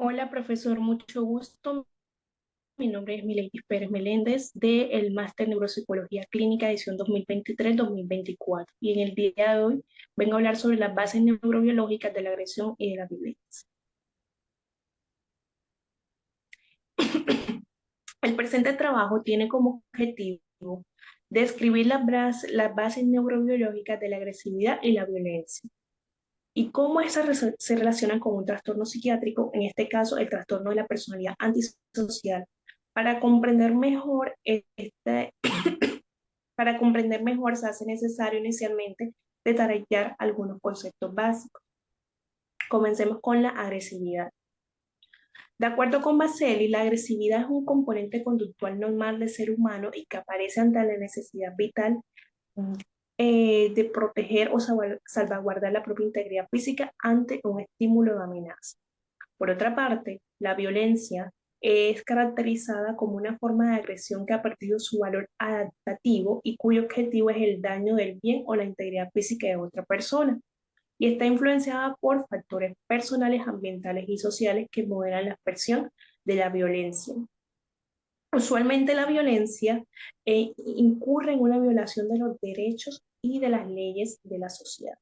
Hola, profesor, mucho gusto. Mi nombre es Milady Pérez Meléndez del Máster en Neuropsicología Clínica edición 2023-2024. Y en el día de hoy vengo a hablar sobre las bases neurobiológicas de la agresión y de la violencia. El presente trabajo tiene como objetivo describir las bases neurobiológicas de la agresividad y la violencia y cómo estas se relacionan con un trastorno psiquiátrico, en este caso el trastorno de la personalidad antisocial. Para comprender mejor para comprender mejor se hace necesario inicialmente detallar algunos conceptos básicos. Comencemos con la agresividad. De acuerdo con Baselli, la agresividad es un componente conductual normal del ser humano y que aparece ante la necesidad vital de proteger o salvaguardar la propia integridad física ante un estímulo de amenaza. Por otra parte, la violencia es caracterizada como una forma de agresión que ha perdido su valor adaptativo y cuyo objetivo es el daño del bien o la integridad física de otra persona, y está influenciada por factores personales, ambientales y sociales que moderan la expresión de la violencia. Usualmente la violencia incurre en una violación de los derechos y de las leyes de la sociedad.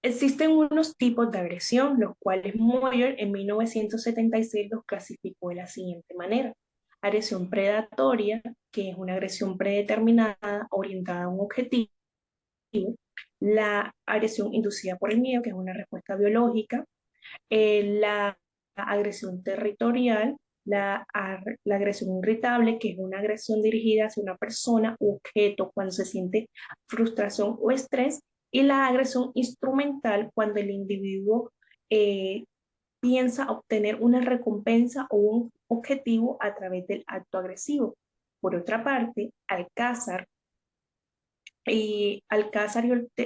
Existen unos tipos de agresión, los cuales Moyer en 1976 los clasificó de la siguiente manera. Agresión predatoria, que es una agresión predeterminada orientada a un objetivo. La agresión inducida por el miedo, que es una respuesta biológica. La agresión territorial, la agresión irritable, que es una agresión dirigida hacia una persona u objeto cuando se siente frustración o estrés, y la agresión instrumental cuando el individuo eh, piensa obtener una recompensa o un objetivo a través del acto agresivo. Por otra parte,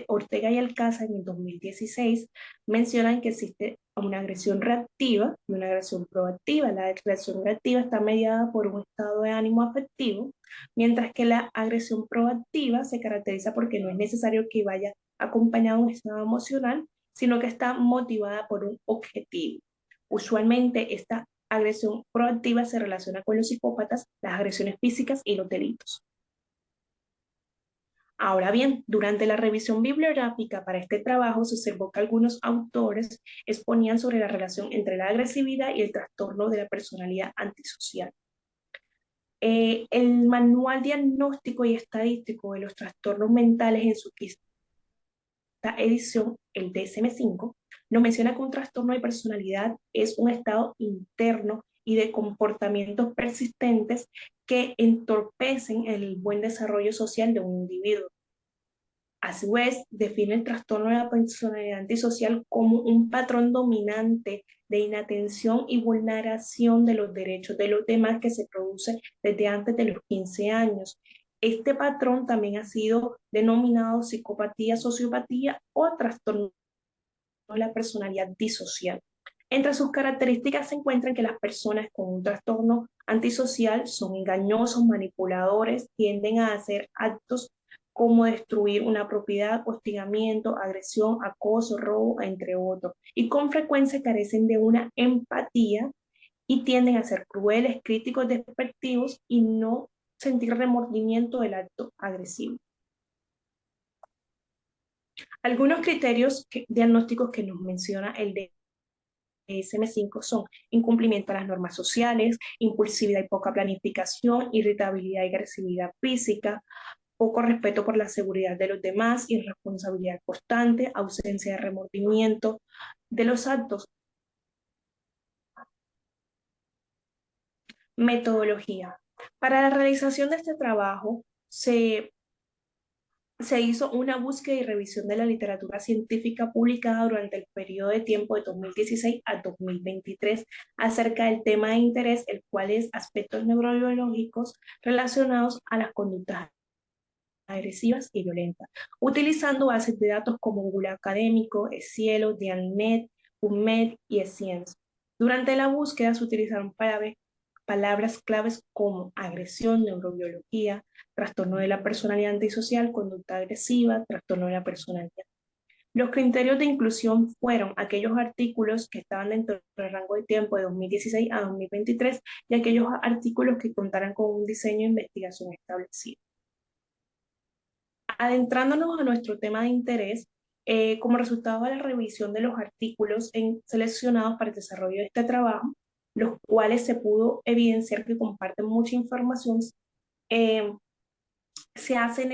Ortega y Alcázar en el 2016 mencionan que existe una agresión reactiva y una agresión proactiva. La agresión reactiva está mediada por un estado de ánimo afectivo, mientras que la agresión proactiva se caracteriza porque no es necesario que vaya acompañado de un estado emocional, sino que está motivada por un objetivo. Usualmente esta agresión proactiva se relaciona con los psicópatas, las agresiones físicas y los delitos. Ahora bien, durante la revisión bibliográfica para este trabajo se observó que algunos autores exponían sobre la relación entre la agresividad y el trastorno de la personalidad antisocial. El Manual Diagnóstico y Estadístico de los Trastornos Mentales en su quinta edición, el DSM-5, nos menciona que un trastorno de personalidad es un estado interno y de comportamientos persistentes que entorpecen el buen desarrollo social de un individuo. A su vez, define el trastorno de la personalidad antisocial como un patrón dominante de inatención y vulneración de los derechos de los demás que se produce desde antes de los 15 años. Este patrón también ha sido denominado psicopatía, sociopatía o trastorno de la personalidad disocial. Entre sus características se encuentran que las personas con un trastorno antisocial son engañosos, manipuladores, tienden a hacer actos como destruir una propiedad, hostigamiento, agresión, acoso, robo, entre otros, y con frecuencia carecen de una empatía y tienden a ser crueles, críticos, despectivos y no sentir remordimiento del acto agresivo. Algunos criterios diagnósticos que nos menciona el DSM-5 son incumplimiento a las normas sociales, impulsividad y poca planificación, irritabilidad y agresividad física, poco respeto por la seguridad de los demás, irresponsabilidad constante, ausencia de remordimiento de los actos. Metodología. Para la realización de este trabajo se hizo una búsqueda y revisión de la literatura científica publicada durante el periodo de tiempo de 2016 a 2023 acerca del tema de interés, el cual es aspectos neurobiológicos relacionados a las conductas agresivas y violentas, utilizando bases de datos como Google Académico, Cielo, Dialnet, PubMed y Science. Durante la búsqueda se utilizaron palabras claves como agresión, neurobiología, trastorno de la personalidad antisocial, conducta agresiva, trastorno de la personalidad. Los criterios de inclusión fueron aquellos artículos que estaban dentro del rango de tiempo de 2016 a 2023 y aquellos artículos que contaran con un diseño de investigación establecido. Adentrándonos a nuestro tema de interés, como resultado de la revisión de los artículos seleccionados para el desarrollo de este trabajo, los cuales se pudo evidenciar que comparten mucha información, eh, se hacen,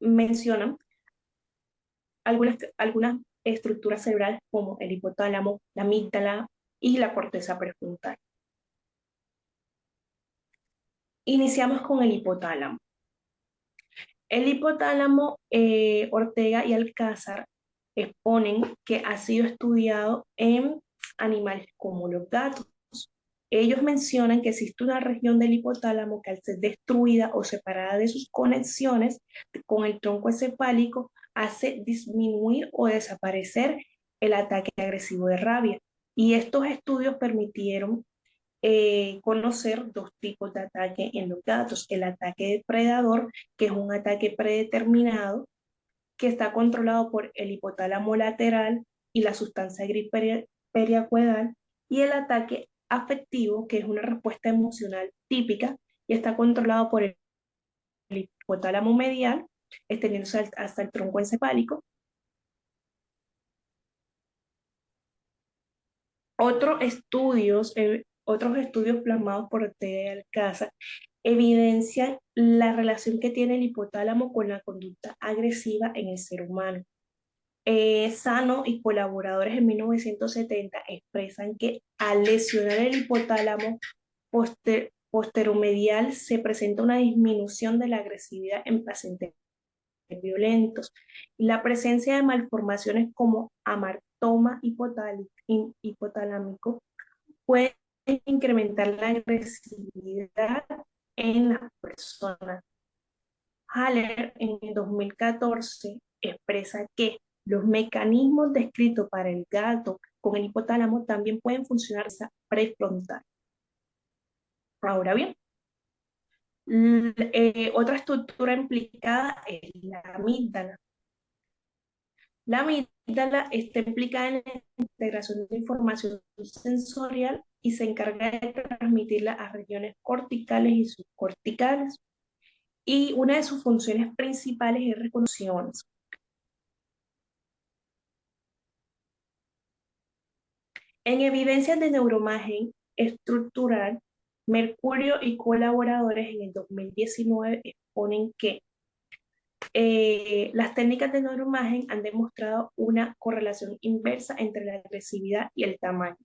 mencionan algunas estructuras cerebrales como el hipotálamo, la amígdala y la corteza prefrontal. Iniciamos con el hipotálamo. El hipotálamo, Ortega y Alcázar exponen que ha sido estudiado en animales como los gatos. Ellos mencionan que existe una región del hipotálamo que al ser destruida o separada de sus conexiones con el tronco encefálico hace disminuir o desaparecer el ataque agresivo de rabia. Y estos estudios permitieron conocer dos tipos de ataque en los gatos. El ataque depredador, que es un ataque predeterminado, que está controlado por el hipotálamo lateral y la sustancia gris periacuedal, y el ataque afectivo, que es una respuesta emocional típica y está controlado por el hipotálamo medial, extendiéndose hasta el tronco encefálico. Otros estudios plasmados por Ortega y Alcázar evidencian la relación que tiene el hipotálamo con la conducta agresiva en el ser humano. Sano y colaboradores en 1970 expresan que al lesionar el hipotálamo posteromedial se presenta una disminución de la agresividad en pacientes violentos. La presencia de malformaciones como amartoma hipotalámico puede incrementar la agresividad en las personas. Haller en el 2014 expresa que los mecanismos descritos para el gato con el hipotálamo también pueden funcionar esa prefrontal. Ahora bien, otra estructura implicada es la amígdala. La amígdala está implicada en la integración de información sensorial y se encarga de transmitirla a regiones corticales y subcorticales. Y una de sus funciones principales es reconocimiento. En evidencias de neuroimagen estructural, Mercurio y colaboradores en el 2019 exponen que las técnicas de neuroimagen han demostrado una correlación inversa entre la agresividad y el tamaño.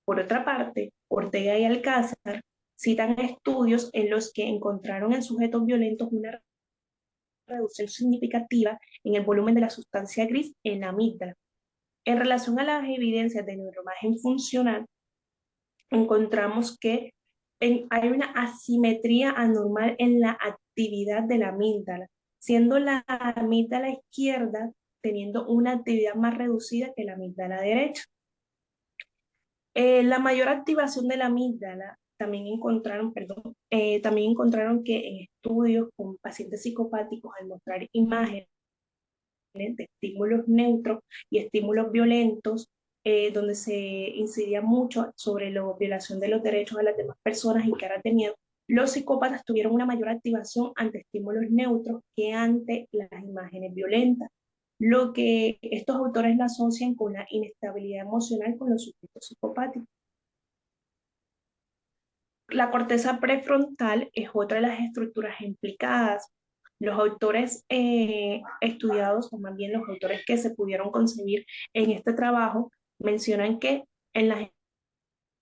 Por otra parte, Ortega y Alcázar citan estudios en los que encontraron en sujetos violentos una reducción significativa en el volumen de la sustancia gris en la amígdala. En relación a las evidencias de neuroimagen funcional, encontramos que hay una asimetría anormal en la actividad de la amígdala, siendo la amígdala izquierda teniendo una actividad más reducida que la amígdala derecha. La mayor activación de la amígdala también encontraron que en estudios con pacientes psicopáticos al mostrar imágenes de estímulos neutros y estímulos violentos, donde se incidía mucho sobre la violación de los derechos de las demás personas y caras de miedo, los psicópatas tuvieron una mayor activación ante estímulos neutros que ante las imágenes violentas, lo que estos autores la asocian con la inestabilidad emocional con los sujetos psicopáticos. La corteza prefrontal es otra de las estructuras implicadas. Los autores estudiados, o más bien los autores que se pudieron concebir en este trabajo, mencionan que en las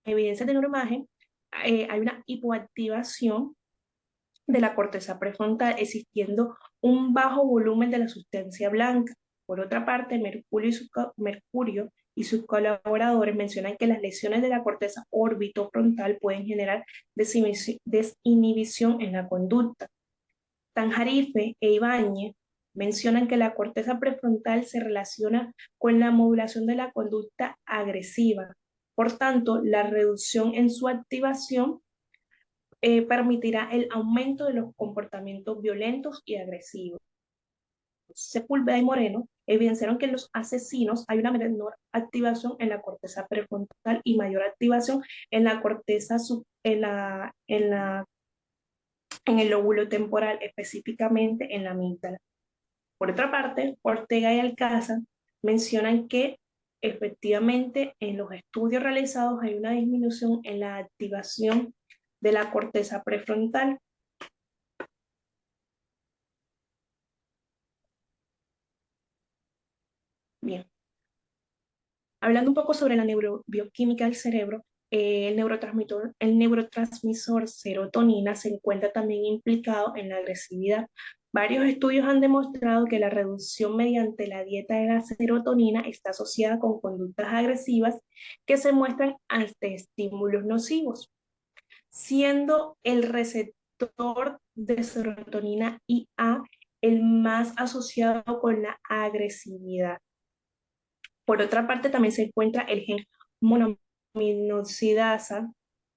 evidencias de neuroimagen hay una hipoactivación de la corteza prefrontal, existiendo un bajo volumen de la sustancia blanca. Por otra parte, Mercurio y sus colaboradores mencionan que las lesiones de la corteza orbitofrontal pueden generar desinhibición en la conducta. Tanjarife e Ibáñez mencionan que la corteza prefrontal se relaciona con la modulación de la conducta agresiva. Por tanto, la reducción en su activación permitirá el aumento de los comportamientos violentos y agresivos. Sepúlveda y Moreno evidenciaron que en los asesinos hay una menor activación en la corteza prefrontal y mayor activación en la corteza en el lóbulo temporal, específicamente en la amígdala. Por otra parte, Ortega y Alcázar mencionan que efectivamente en los estudios realizados hay una disminución en la activación de la corteza prefrontal. Bien, hablando un poco sobre la neurobioquímica del cerebro, el neurotransmisor serotonina se encuentra también implicado en la agresividad. Varios estudios han demostrado que la reducción mediante la dieta de la serotonina está asociada con conductas agresivas que se muestran ante estímulos nocivos, siendo el receptor de serotonina IA el más asociado con la agresividad. Por otra parte, también se encuentra el gen monoaminoxidasa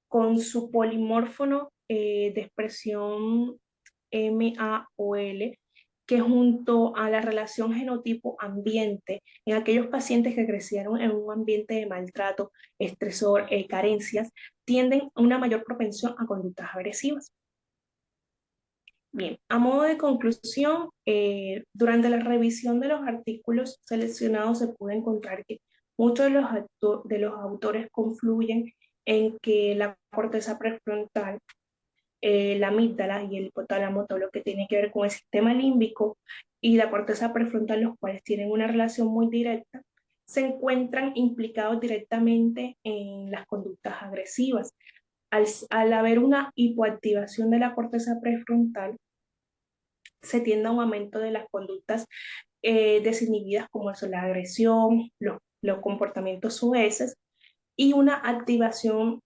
con su polimórfono de expresión MAOL, que junto a la relación genotipo-ambiente en aquellos pacientes que crecieron en un ambiente de maltrato, estresor, carencias, tienden a una mayor propensión a conductas agresivas. Bien, a modo de conclusión, durante la revisión de los artículos seleccionados se pudo encontrar que muchos de los autores confluyen en que la corteza prefrontal, la amígdala y el hipotálamo, todo lo que tiene que ver con el sistema límbico y la corteza prefrontal, los cuales tienen una relación muy directa, se encuentran implicados directamente en las conductas agresivas. Al haber una hipoactivación de la corteza prefrontal, se tiende a un aumento de las conductas desinhibidas como son la agresión, los comportamientos sueces y una activación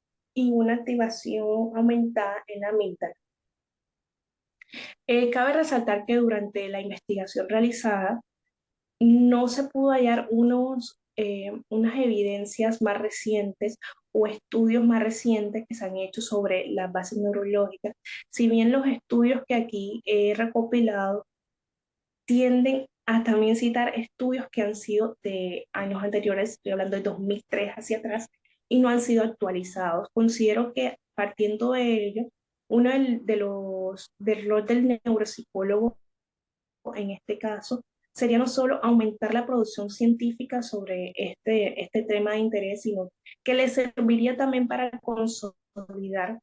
aumentada en la amígdala. Cabe resaltar que durante la investigación realizada no se pudo hallar unas evidencias más recientes o estudios más recientes que se han hecho sobre las bases neurológicas, si bien los estudios que aquí he recopilado tienden a también citar estudios que han sido de años anteriores, estoy hablando de 2003 hacia atrás, y no han sido actualizados. Considero que partiendo de ello, uno del rol del neuropsicólogo en este caso sería no solo aumentar la producción científica sobre este tema de interés, sino que le serviría también para consolidar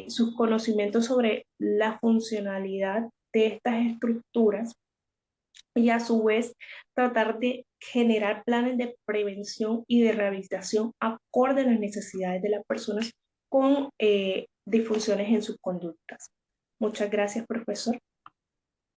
sus conocimientos sobre la funcionalidad de estas estructuras y a su vez tratar de generar planes de prevención y de rehabilitación acorde a las necesidades de las personas con disfunciones en sus conductas. Muchas gracias, profesor.